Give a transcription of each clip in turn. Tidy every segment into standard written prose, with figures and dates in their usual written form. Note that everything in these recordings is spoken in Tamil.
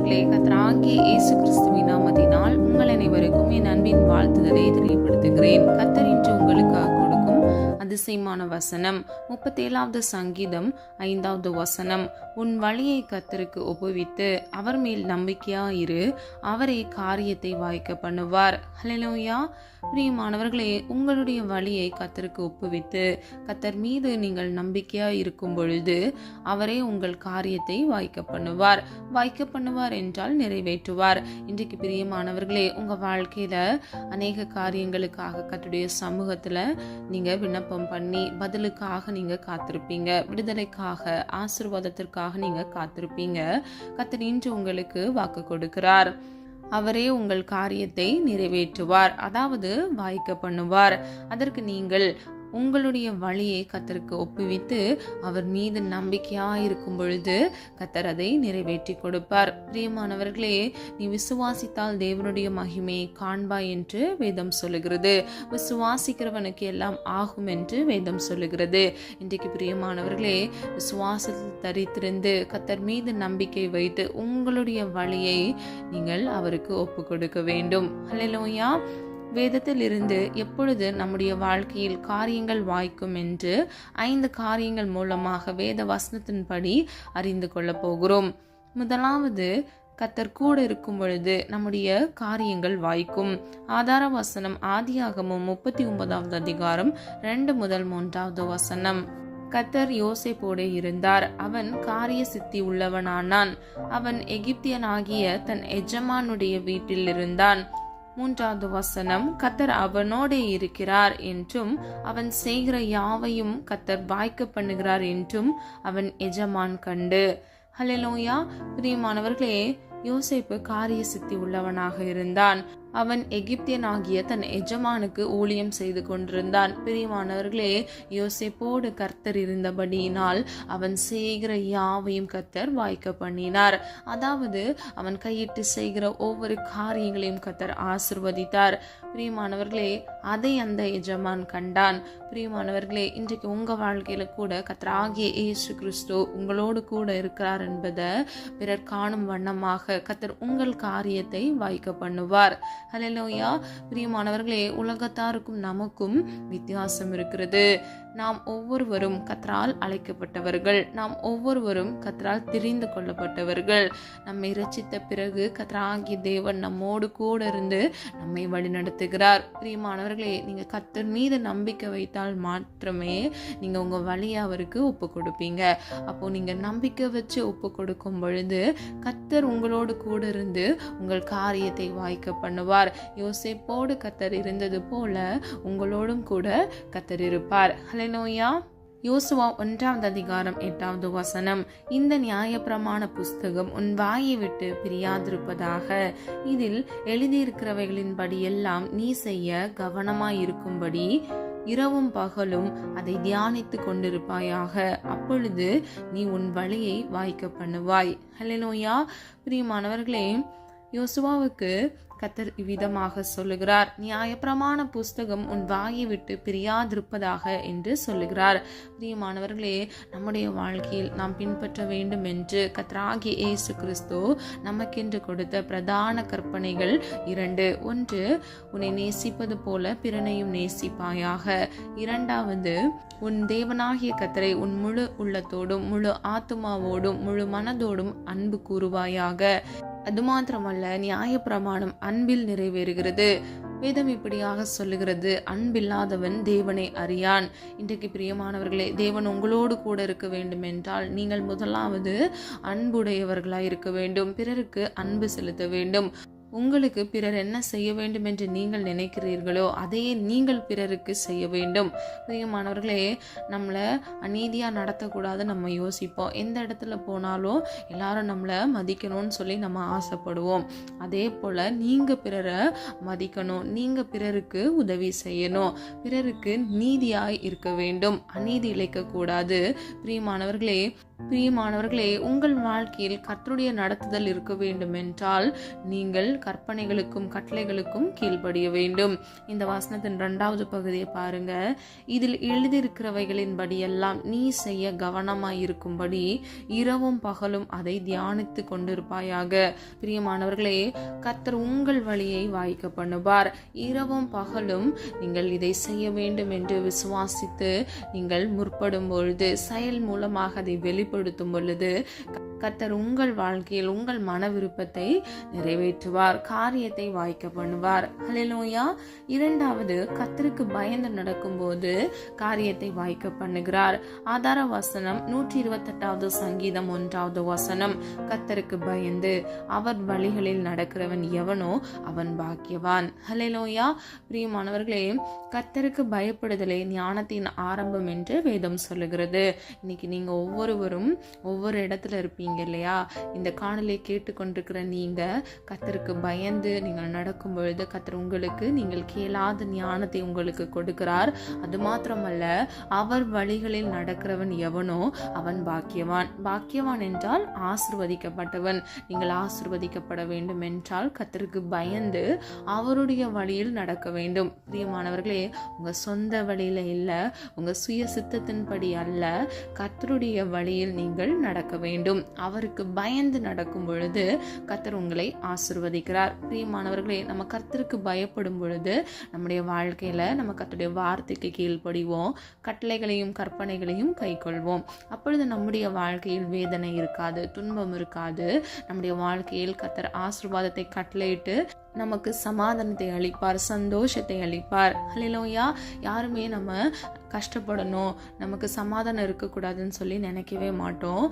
பிரியமானவர்களே, கர்த்தராகிய இயேசு கிறிஸ்துவின் நாமத்தினால் உங்கள் அனைவருக்கும் என் அன்பின் வாழ்த்துதலை தெரியப்படுத்துகிறேன். கர்த்தர் இன்று உங்களுக்காக கொடுக்கும் அதிசயமான வசனம் 37வது சங்கீதம் 5வது வசனம். உன் வழியை கர்த்தருக்கு ஒப்புவித்து அவர் மேல் நம்பிக்கையாயிரு, அவரே காரியத்தை வாய்க்க பண்ணுவார். ஹல்லேலூயா. பிரியமானவர்களே, உங்களுடைய வழியை கர்த்தருக்கு ஒப்புவித்து கர்த்தர் மீது நீங்கள் நம்பிக்கையா இருக்கும் பொழுது அவரே உங்கள் காரியத்தை வாய்க்க பண்ணுவார் என்றால் நிறைவேற்றுவார். இன்றைக்கு பிரியமானவர்களே, உங்க வாழ்க்கையில அநேக காரியங்களுக்காக கர்த்தருடைய சமூகத்துல நீங்க விண்ணப்பம் பண்ணி பதிலுக்காக நீங்க காத்திருப்பீங்க, விடுதலைக்காக ஆசீர்வாதத்திற்காக நீங்க காத்திருப்பீங்க. கர்த்தர் இன்று உங்களுக்கு வாக்கு கொடுக்கிறார். அவரே உங்கள் காரியத்தை நிறைவேற்றுவார், அதாவது வாய்க்க பண்ணுவார். அதற்கு நீங்கள் உங்களுடைய வழியை கர்த்தருக்கு ஒப்புவித்து அவர் மீது நம்பிக்கையாயிருக்கும் பொழுது கர்த்தர் அதை நிறைவேற்றி கொடுப்பார். பிரியமானவர்களே, நீ விசுவாசித்தால் தேவனுடைய மகிமையை காண்பாய் என்று வேதம் சொல்லுகிறது. விசுவாசிக்கிறவனுக்கு எல்லாம் ஆகும் என்று வேதம் சொல்லுகிறது. இன்றைக்கு பிரியமானவர்களே, விசுவாசத்தில் தரித்திருந்து கர்த்தர் மீது நம்பிக்கை வைத்து உங்களுடைய வழியை நீங்கள் அவருக்கு ஒப்பு கொடுக்க வேண்டும். ஹல்லேலூயா. வேதத்தில் இருந்து எப்பொழுது நம்முடைய வாழ்க்கையில் காரியங்கள் வாய்க்கும் என்று 5 காரியங்கள் மூலமாக வேத வசனத்தின்படி அறிந்து கொள்ள போகிறோம். முதலாவது, கர்த்தர் கூட இருக்கும் பொழுது நம்முடைய காரியங்கள் வாய்க்கும். ஆதார வசனம் ஆதியாகமம் 39வது அதிகாரம் 2 முதல் 3வது வசனம். கர்த்தர் யோசேப்போடு இருந்தார், அவன் காரிய சித்தி உள்ளவனானான். அவன் எகிப்தியனாகிய தன் எஜமானுடைய வீட்டில் இருந்தான். 3வது வசனம், கர்த்தர் அவனோடே இருக்கிறார் என்றும் அவன் செய்கிற யாவையும் கர்த்தர் வாய்க்க பண்ணுகிறார் என்றும் அவன் எஜமான் கண்டு. ஹல்லேலூயா. பிரியமானவர்களே, யோசேப்பு காரிய சித்தி உள்ளவனாக இருந்தான். அவன் எகிப்தியனாகிய தன் எஜமானுக்கு ஊழியம் செய்து கொண்டிருந்தான். பிரியமானவர்களே, யோசேப்போடு கர்த்தர் இருந்தபடியினால் அவன் செய்கிற யாவையும் கர்த்தர் வாய்க்க பண்ணினார். அதாவது அவன் கையிட்டு செய்கிற ஒவ்வொரு காரியங்களையும் கர்த்தர் ஆசீர்வதித்தார். பிரியமானவர்களே, அதை அந்த எஜமான் கண்டான். பிரியமானவர்களே, இன்றைக்கு உங்க வாழ்க்கையில கூட கர்த்தராகிய இயேசு கிறிஸ்து உங்களோடு கூட இருக்கிறார் என்பதை பிறர் காணும் வண்ணமாக கர்த்தர் உங்கள் காரியத்தை வாய்க்க பண்ணுவார். ஹல்லேலூயா. பிரியமானவர்களே, உலகத்தாருக்கும் நமக்கும் வித்தியாசம் இருக்கிறது. நாம் ஒவ்வொருவரும் கர்த்தரால் அழைக்கப்பட்டவர்கள். நாம் ஒவ்வொருவரும் கர்த்தரால் தெரிந்து கொள்ளப்பட்டவர்கள். நம்மை இரட்சித்த பிறகு கர்த்தராகிய தேவன் நம்மோடு கூட இருந்து நம்மை வழிநடத்துகிறார். பிரியமானவர்களே, நீங்க கர்த்தர் மீது நம்பிக்கை வைத்தால் மாத்திரமே நீங்க உங்க வழியை அவருக்கு ஒப்பு கொடுப்பீங்க. அப்போ நீங்க நம்பிக்கை வச்சு ஒப்பு கொடுக்கும் பொழுது கர்த்தர் உங்களோடு கூட இருந்து உங்கள் காரியத்தை வாய்க்க பண்ணுவார். யோசேப்போடு கர்த்தர் இருந்தது போல உங்களோடும் கூட கர்த்தர் இருப்பார். ஹல்லேலூயா. யோசுவா 1வது அதிகாரம் 8வது வசனம். இந்த நியாயப்பிரமாண புஸ்தகம் உன் வாயை விட்டு பிரியாதிருப்பதாக, இதில் எழுதியிருக்கிறவைகளின்படி எல்லாம் நீ செய்ய கவனமாயிருக்கும்படி இரவும் பகலும் அதை தியானித்து கொண்டிருப்பாயாக, அப்பொழுது நீ உன் வழியை வாய்க்க பண்ணுவாய். ஹல்லேலூயா. பிரியமானவர்களே, யோசுவாவுக்கு கர்த்தர் இவ்விதமாக சொல்லுகிறார், நியாயப்பிரமாண புஸ்தகம் உன் வாயை விட்டு பிரியாதிருப்பதாக என்று சொல்லுகிறார். பிரியமானவர்களே, நம்முடைய வாழ்க்கையில் நாம் பின்பற்ற வேண்டும் என்று கர்த்தராகிய இயேசு கிறிஸ்து நமக்கென்று கொடுத்த பிரதான கற்பனைகள் 2. 1, உன்னை நேசிப்பது போல பிறனையும் நேசிப்பாயாக. 2வது, உன் தேவனாகிய கர்த்தரை உன் முழு உள்ளத்தோடும் முழு ஆத்துமாவோடும் முழு மனதோடும் அன்பு கூறுவாயாக. அது மாத்திரமல்ல, நியாயப்பிரமாணம் அன்பில் நிறைவேறுகிறது. வேதம் இப்படியாக சொல்லுகிறது, அன்பில்லாதவன் தேவனை அறியான். இன்றைக்கு பிரியமானவர்களே, தேவன் உங்களோடு கூட இருக்க வேண்டும் என்றால் நீங்கள் முதலாவது அன்புடையவர்களாய் இருக்க வேண்டும். பிறருக்கு அன்பு செலுத்த வேண்டும். உங்களுக்கு பிறர் என்ன செய்ய வேண்டும் என்று நீங்கள் நினைக்கிறீர்களோ அதையே நீங்கள் பிறருக்கு செய்ய வேண்டும். பிரியமானவர்களே, நம்மளை அநீதியாக நடத்தக்கூடாது நம்ம யோசிப்போம். எந்த இடத்துல போனாலும் எல்லாரும் நம்மளை மதிக்கணும்னு சொல்லி நம்ம ஆசைப்படுவோம். அதே போல் நீங்கள் பிறரை மதிக்கணும், நீங்கள் பிறருக்கு உதவி செய்யணும், பிறருக்கு நீதியாய் இருக்க வேண்டும், அநீதி இழைக்கக்கூடாது. பிரியமானவர்களே, பிரியமானவர்களே, உங்கள் வாழ்க்கையில் கர்த்தருடைய நடத்துதல் இருக்க வேண்டும் என்றால் நீங்கள் கற்பனைகளுக்கும் கட்டளைகளுக்கும் கீழ்ப்படிய வேண்டும். இந்த வசனத்தின் 2வது பகுதியை பாருங்க. இதில் எழுதியிருக்கிறவைகளின் படியெல்லாம் நீ செய்ய கவனமாயிருக்கும்படி இரவும் பகலும் அதை தியானித்து கொண்டிருப்பாயாக. பிரியமானவர்களே, கர்த்தர் உங்கள் வழியை வாய்க்க பண்ணுவார். இரவும் பகலும் நீங்கள் இதை செய்ய வேண்டும் என்று விசுவாசித்து நீங்கள் முற்படும் பொழுது, செயல் மூலமாக அதை வெளிப்படுத்தும் பொழுது கர்த்தர் உங்கள் வாழ்க்கையில் உங்கள் மன விருப்பத்தை நிறைவேற்றுவார், காரியத்தை வாய்க்க பண்ணுவார். ஹல்லேலூயா. 2வது, கர்த்தருக்கு பயந்து நடக்கும்போது காரியத்தை வாய்க்க பண்ணுகிறார். ஆதார வசனம் 128வது சங்கீதம் 1வது வசனம். கர்த்தருக்கு பயந்து அவர் வழிகளில் நடக்கிறவன் எவனோ அவன் பாக்கியவான். ஹல்லேலூயா. பிரியமானவர்களே, கர்த்தருக்கு பயப்படுதலே ஞானத்தின் ஆரம்பம் என்று வேதம் சொல்லுகிறது. இன்னைக்கு நீங்க ஒவ்வொருவரும் ஒவ்வொரு இடத்துல இருப்பீங்க இல்லையா? இந்த காணொலியை கேட்டுக்கொண்டிருக்கிற நீங்க கர்த்தருக்கு பயந்து நீங்கள் நடக்கும் பொழுது கர்த்தர் உங்களுக்கு நீங்கள் கேளாத ஞானத்தை உங்களுக்கு கொடுக்கிறார். அது மாத்திரமல்ல, அவர் வழிகளில் நடக்கிறவன் எவனோ அவன் பாக்கியவான். பாக்கியவான் என்றால் ஆசீர்வதிக்கப்பட்டவன். நீங்கள் ஆசீர்வதிக்கப்பட வேண்டும் என்றால் கர்த்தருக்கு பயந்து அவருடைய வழியில் நடக்க வேண்டும். பிரியமானவர்களே, உங்க சொந்த வழியில இல்ல, உங்க சுய சித்தத்தின்படி அல்ல, கர்த்தருடைய வழியில் நீங்கள் நடக்க வேண்டும். அவருக்கு பயந்து நடக்கும் பொழுது கர்த்தர் உங்களை ஆசீர்வதிக்கிறார். பிரியமானவர்களே, நம்ம கர்த்தருக்கு பயப்படும் பொழுது நம்முடைய வாழ்க்கையில நம்ம கர்த்தருடைய வார்த்தைக்கு கீழ்ப்படிவோம், கட்டளைகளையும் கற்பனைகளையும் கைக்கொள்வோம். அப்பொழுது நம்முடைய வாழ்க்கையில் வேதனை இருக்காது, துன்பம் இருக்காது. நம்முடைய வாழ்க்கையில் கர்த்தர் ஆசீர்வாதத்தை கட்டளையிட்டு நமக்கு சமாதானத்தை அளிப்பார், சந்தோஷத்தை அளிப்பார். ஹல்லேலூயா. யாருமே நம்ம கஷ்டப்படணும், நமக்கு சமாதானம் இருக்கக்கூடாதுன்னு சொல்லி நினைக்கவே மாட்டோம்.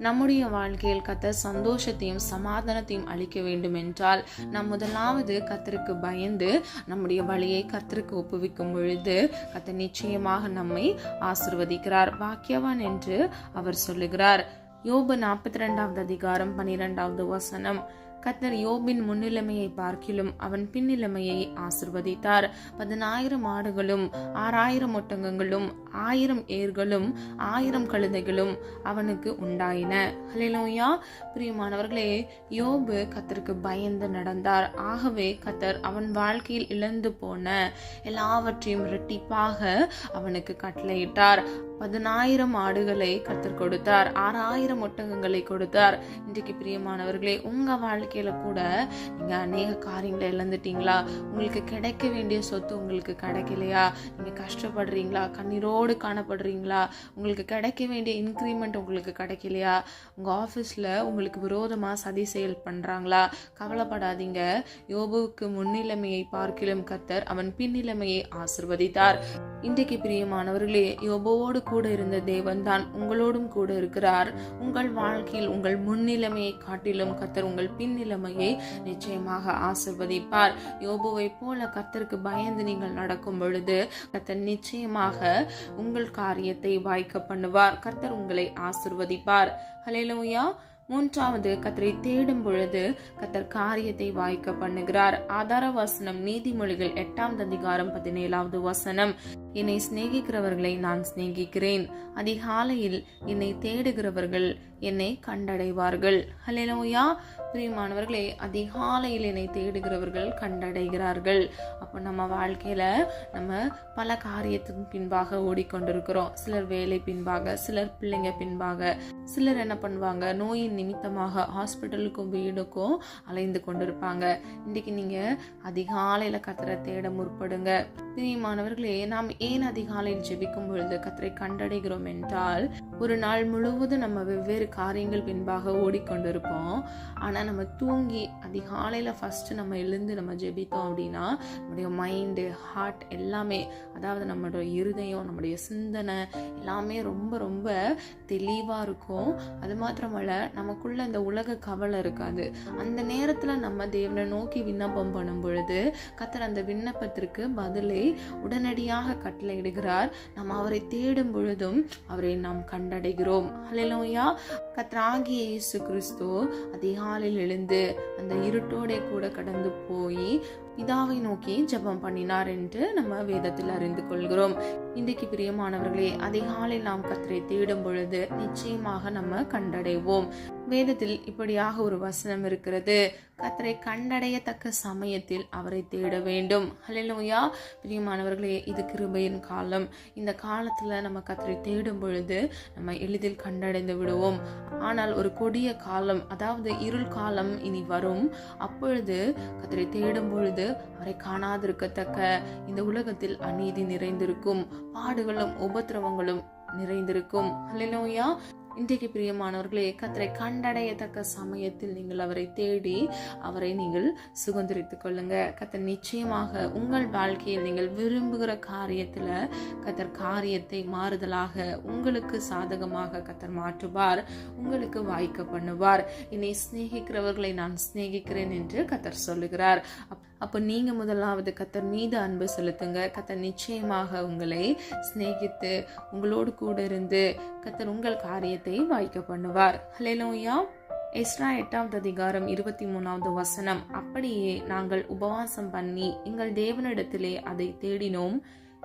நம்முடைய வாழ்க்கையில் கர்த்தர் சந்தோஷத்தையும் சமாதானத்தையும் அளிக்க வேண்டும் என்றால் நாம் முதலாவது கர்த்தருக்கு பயந்து நம்முடைய வழியை கர்த்தருக்கு ஒப்புவிக்கும் பொழுது கர்த்தர் நிச்சயமாக நம்மை ஆசீர்வதிக்கிறார், பாக்கியவான் என்று அவர் சொல்லுகிறார். யோபு 42வது அதிகாரம் 12வது வசனம். கர்த்தர் யோபின் முன்னிலைமையை பார்க்கிலும் அவன் பின்னிலைமையை ஆசீர்வதித்தார். 10,000 ஆடுகளும் 6,000 ஒட்டகங்களும் 1000 ஏர்களும் 1000 கழுதைகளும் அவனுக்கு உண்டாயின. ஹல்லேலூயா. பிரியமானவர்களே, யோபு கர்த்தருக்கு பயந்து நடந்தார். ஆகவே கர்த்தர் அவன் வாழ்க்கையில் இழந்து போன எல்லாவற்றையும் இரட்டிப்பாக அவனுக்கு கட்டளையிட்டார். 10,000 ஆடுகளை கர்த்தர் கொடுத்தார், 6,000 ஒட்டகங்களை கொடுத்தார். இன்றைக்கு பிரியமானவர்களே, உங்க வாழ்க்கையில கூட நீங்க அநேக காரியங்களை இழந்துட்டீங்களா? உங்களுக்கு கிடைக்க வேண்டிய சொத்து உங்களுக்கு கிடைக்கலையா? நீங்க கஷ்டப்படுறீங்களா? கண்ணீரோடு காணப்படுறீங்களா? உங்களுக்கு கிடைக்க வேண்டிய இன்கிரிமெண்ட் உங்களுக்கு கிடைக்கலையா? உங்க ஆபீஸ்ல உங்களுக்கு விரோதமா சதி செயல் பண்றாங்களா? கவலைப்படாதீங்க. யோபுவுக்கு முன்னிலைமையை பார்க்கிலும் கர்த்தர் அவன் பின்னிலைமையை ஆசீர்வதித்தார். இன்றைக்கு பிரியமானவர்களே, யோபுவோடு கூட இருந்த தேவன் தான் உங்களோடும் கூட இருக்கிறார். உங்கள் வாழ்க்கையில் உங்கள் முன்னிலைமையை காட்டிலும் கர்த்தர் உங்கள் பின்னிலைமையை நிச்சயமாக ஆசீர்வதிப்பார். யோபுவை போல கர்த்தருக்கு பயந்து நீங்கள் நடக்கும் பொழுது கர்த்தர் நிச்சயமாக உங்கள் காரியத்தை வாய்க்க பண்ணுவார். கர்த்தர் உங்களை ஆசீர்வதிப்பார். ஹல்லேலூயா. 3வது, கர்த்தரை தேடும் பொழுது கர்த்தர் காரியத்தை வாய்க்க பண்ணுகிறார். ஆதார வசனம் நீதிமொழிகள் 8வது அதிகாரம் 17வது வசனம். என்னை சிநேகிக்கிறவர்களை நான் சிநேகிக்கிறேன், அதிகாலையில் என்னை தேடுகிறவர்கள் என்னை கண்டடைவார்கள். ஹல்லேலூயா. பிரியமானவர்களே, அதிகாலையில் என்னை தேடுகிறவர்கள் கண்டடைகிறார்கள். அப்போ நம்ம வாழ்க்கையில நம்ம பல காரியத்துக்கு பின்பாக ஓடிக்கொண்டிருக்கிறோம். சிலர் வேலை பின்பாக, சிலர் பிள்ளைங்க பின்பாக, சிலர் என்ன பண்ணுவாங்க, நோயின் நிமித்தமாக ஹாஸ்பிட்டலுக்கும் வீடுக்கும் அலைந்து கொண்டிருப்பாங்க. இன்றைக்கு நீங்க அதிகாலையில கர்த்தரை தேட முற்படுங்க. பிரியமானவர்களே, நாம் ஏன் அதிகாலையில் ஜெபிக்கும் பொழுது கர்த்தரை கண்டடைகிறோம் என்றால், ஒரு நாள் முழுவதும் நம்ம வெவ்வேறு காரியங்கள் பின்பாக ஓடிக்கொண்டிருப்போம். ஆனா நம்ம தூங்கி அதிகாலையில ஃபர்ஸ்ட் நம்ம எழுந்து நம்ம ஜெபித்தோம் அப்படின்னா நம்முடைய மைண்டு, ஹார்ட் எல்லாமே, அதாவது நம்மளுடைய இருதயம், நம்முடைய சிந்தனை எல்லாமே ரொம்ப ரொம்ப தெளிவா இருக்கும். அது மாத்திரமல்ல, நமக்குள்ள இந்த உலக கவலை இருக்காது. அந்த நேரத்துல நம்ம தேவனை நோக்கி விண்ணப்பம் பண்ணும் பொழுது கர்த்தர் அந்த விண்ணப்பத்திற்கு பதிலை உடனடியாக கட்டளையிடுகிறார். நாம் அவரை தேடும் பொழுதும் அவரை நாம் கண்டடைகிறோம். ஹல்லேலூயா. கர்த்தராகிய இயேசு கிறிஸ்து அதிகாலையில் எழுந்து அந்த இருட்டோட கூட கடந்து போய் பிதாவை நோக்கி ஜெபம் பண்ணினார் என்று நம்ம வேதத்தில் அறிந்து கொள்கிறோம். இன்றைக்கு பிரியமானவர்களே, அதிகாலையில் நாம் கர்த்தரை தேடும் பொழுது நிச்சயமாக நம்ம கண்டடைவோம். வேதத்தில் இப்படியாக ஒரு வசனம் இருக்கிறது, கர்த்தரை கண்டடையத்தக்க சமயத்தில் அவரை தேட வேண்டும். ஹல்லேலூயா. பிரியமானவர்களே, இது கிருபையின் காலம். இந்த காலத்துல நம்ம கர்த்தரை தேடும் பொழுது நம்ம எளிதில் கண்டடைந்து விடுவோம். ஆனால் ஒரு கொடிய காலம், அதாவது இருள் காலம் இனி வரும். அப்பொழுது கர்த்தரை தேடும் பொழுது அவரை காணாதிருக்கத்தக்க இந்த உலகத்தில் அநீதி நிறைந்திருக்கும், பாடுகளும் உபத்திரவங்களும் நிறைந்திருக்கும். ஹல்லேலூயா. இன்றைக்கு பிரியமானவர்களே, கர்த்தரை கண்டடையத்தக்க சமயத்தில் நீங்கள் அவரை தேடி அவரை நீங்கள் சுதந்திரித்துக் கொள்ளுங்க. கர்த்தர் நிச்சயமாக உங்கள் வாழ்க்கையில் நீங்கள் விரும்புகிற காரியத்துல கர்த்தர் காரியத்தை மாறுதலாக உங்களுக்கு சாதகமாக கர்த்தர் மாற்றுவார், உங்களுக்கு வாய்க்க பண்ணுவார். என்னை சிநேகிக்கிறவர்களை நான் சிநேகிக்கிறேன் என்று கர்த்தர் சொல்லுகிறார். அப்ப நீங்க முதலாவது கர்த்தர் மீது அன்பு செலுத்துங்க. கர்த்தர் நிச்சயமாக உங்களை சிநேகித்து உங்களோடு கூட இருந்து கர்த்தர் உங்கள் காரியத்தை வாய்க்க பண்ணுவார். ஹல்லேலூயா. எஸ்றா 8வது அதிகாரம் 23வது வசனம், அப்படியே நாங்கள் உபவாசம் பண்ணி எங்கள் தேவனிடத்திலே அதை தேடினோம்,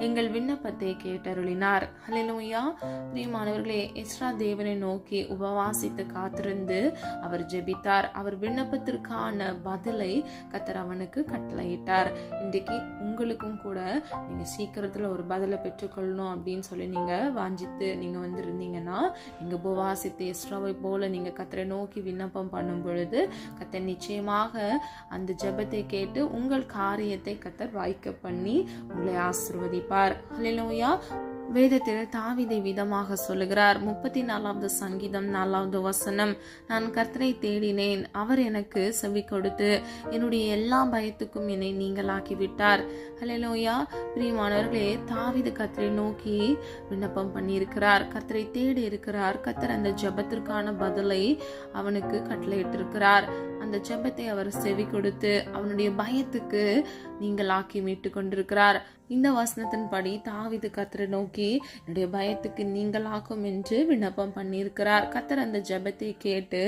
எங்கள் விண்ணப்பத்தை கேட்டருளினார். ஹல்லேலூயா. பிரியமானவர்களே, எஸ்றா தேவனை நோக்கி உபவாசித்து காத்திருந்து அவர் ஜெபித்தார். அவர் விண்ணப்பத்திற்கான பதிலை கர்த்தர் அவனுக்கு கட்டளையிட்டார். இன்றைக்கு உங்களுக்கும் கூட நீங்க சீக்கிரத்துல ஒரு பதிலை பெற்றுக்கொள்ளணும் அப்படின்னு சொல்லி நீங்க வாஞ்சித்து நீங்க வந்திருந்தீங்கன்னா, நீங்க உபவாசித்து எஸ்றாவை போல நீங்க கர்த்தரை நோக்கி விண்ணப்பம் பண்ணும் பொழுது கர்த்தர் நிச்சயமாக அந்த ஜெபத்தை கேட்டு உங்கள் காரியத்தை கர்த்தர் வாய்க்க பண்ணி உங்களை ஆசீர்வதிப்பார். ஹல்லேலூயா. வேதத்தில் தாவீதை விதமாக சொல்லுகிறார். 34வது சங்கீதம் 4வது வசனம், நான் கர்த்தரை தேடினேன், அவர் எனக்கு செவி கொடுத்து என்னுடைய எல்லா பயத்துக்கும் என்னை நீங்களாக்கி விட்டார். ஹல்லேலூயா. பிரியமானவர்களே, தாவீது கர்த்தரை நோக்கி விண்ணப்பம் பண்ணியிருக்கிறார், கர்த்தரை தேடி இருக்கிறார். கர்த்தர் அந்த ஜெபத்திற்கான பதிலை அவனுக்கு கட்டளையிட்டிருக்கிறார். அந்த ஜெபத்தை அவர் செவி கொடுத்து அவனுடைய பயத்துக்கு நீங்களாக்கி மீட்டு கொண்டிருக்கிறார். இந்த வசனத்தின்படி தாவீது கர்த்தரை நோக்கி என்னுடைய பயத்துக்கு நீங்களாக்கும் என்று விண்ணப்பம் பண்ணியிருக்கிறார். கர்த்தர் அந்த ஜெபத்தை கேட்டு